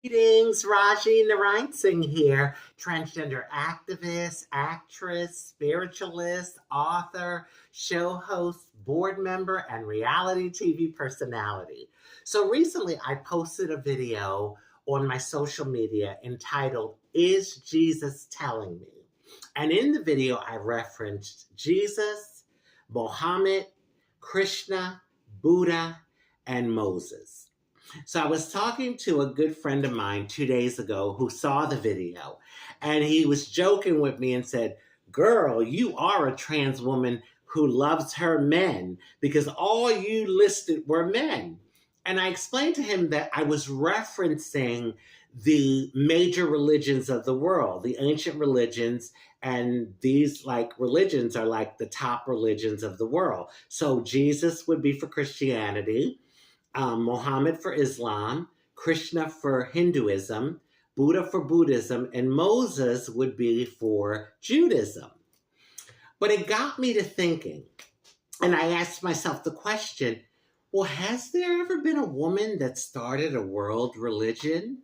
Greetings, Rajee Narinesingh here, transgender activist, actress, spiritualist, author, show host, board member, and reality TV personality. So recently I posted a video on my social media entitled, Is Jesus Telling Me? And in the video I referenced Jesus, Mohammed, Krishna, Buddha, and Moses. So I was talking to a good friend of mine 2 days ago who saw the video, and he was joking with me and said, "Girl, you are a trans woman who loves her men because all you listed were men." And I explained to him that I was referencing the major religions of the world, the ancient religions, and these religions are like the top religions of the world. So Jesus would be for Christianity, Mohammed for Islam, Krishna for Hinduism, Buddha for Buddhism, and Moses would be for Judaism. But it got me to thinking, and I asked myself the question, well, has there ever been a woman that started a world religion?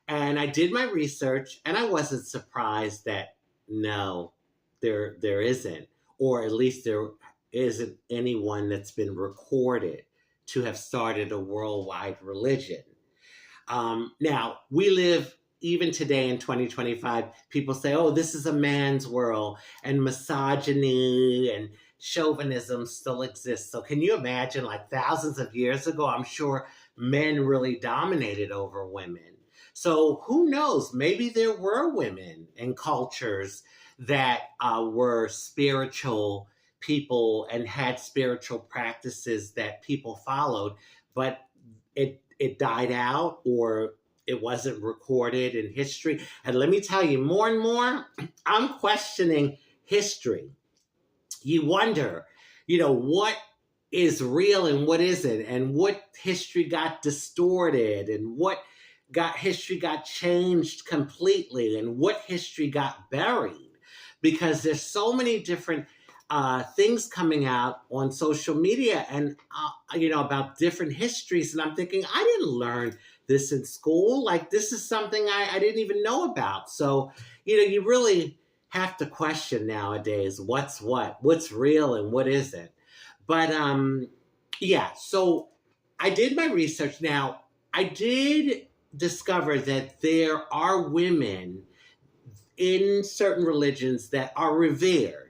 And I did my research, and I wasn't surprised that no, there isn't, or at least there isn't anyone that's been recorded to have started a worldwide religion. Now, we live, even today in 2025, people say, oh, this is a man's world, and misogyny and chauvinism still exists. So can you imagine, like thousands of years ago, I'm sure men really dominated over women. So who knows, maybe there were women in cultures that were spiritual people and had spiritual practices that people followed, but it died out or it wasn't recorded in history. And let me tell you, more and more, I'm questioning history. You wonder, what is real and what isn't, and what history got distorted, and what history got changed completely, and what history got buried, because there's so many different things coming out on social media and, about different histories. And I'm thinking, I didn't learn this in school. Like, this is something I didn't even know about. So, you really have to question nowadays what's real and what isn't. But, so I did my research. Now, I did discover that there are women in certain religions that are revered.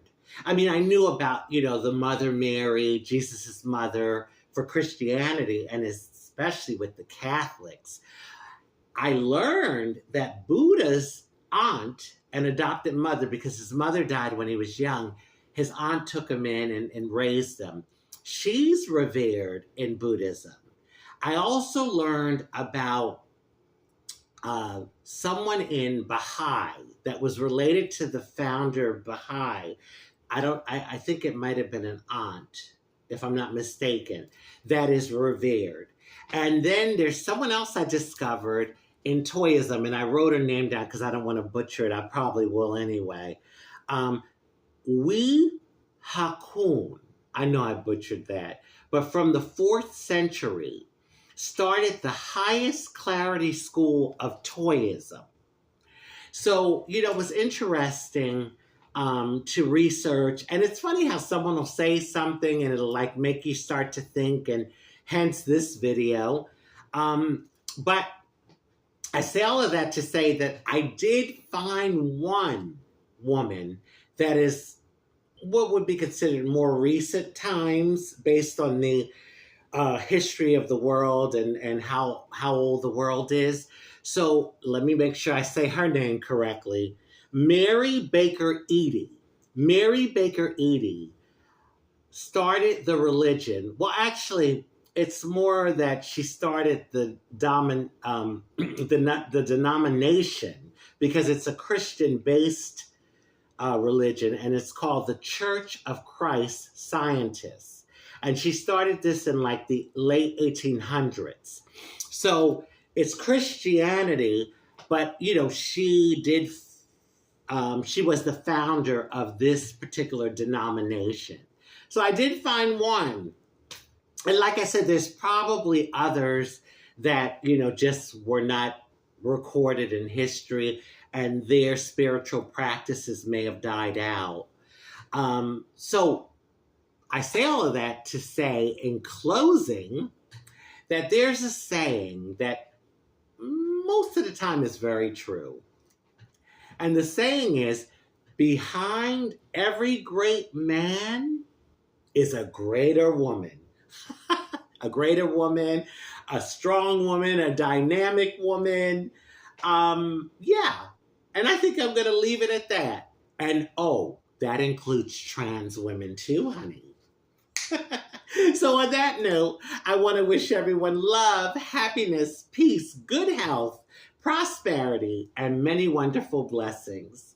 I mean, I knew about, the Mother Mary, Jesus's mother for Christianity, and especially with the Catholics. I learned that Buddha's aunt and adopted mother, because his mother died when he was young, his aunt took him in and raised him. She's revered in Buddhism. I also learned about someone in Baha'i that was related to the founder of Baha'i. I think it might have been an aunt, if I'm not mistaken, that is revered. And then there's someone else I discovered in Toyism, and I wrote her name down because I don't want to butcher it. I probably will anyway. Wee Hakun, I know I butchered that, but from the 4th century, started the highest clarity school of Toyism. So, it was interesting to research. And it's funny how someone will say something and it'll make you start to think, and hence this video. But I say all of that to say that I did find one woman that is what would be considered more recent times based on the history of the world and how old the world is. So let me make sure I say her name correctly. Mary Baker Eddy. Mary Baker Eddy started the religion. Well, actually, it's more that she started the denomination, because it's a Christian-based religion, and it's called the Church of Christ Scientists. And she started this in the late 1800s. So it's Christianity, but, she was the founder of this particular denomination. So I did find one. And like I said, there's probably others that, just were not recorded in history, and their spiritual practices may have died out. So I say all of that to say, in closing, that there's a saying that most of the time is very true. And the saying is, behind every great man is a greater woman. A greater woman, a strong woman, a dynamic woman. Yeah. And I think I'm going to leave it at that. And that includes trans women too, honey. So on that note, I want to wish everyone love, happiness, peace, good health, prosperity, and many wonderful blessings.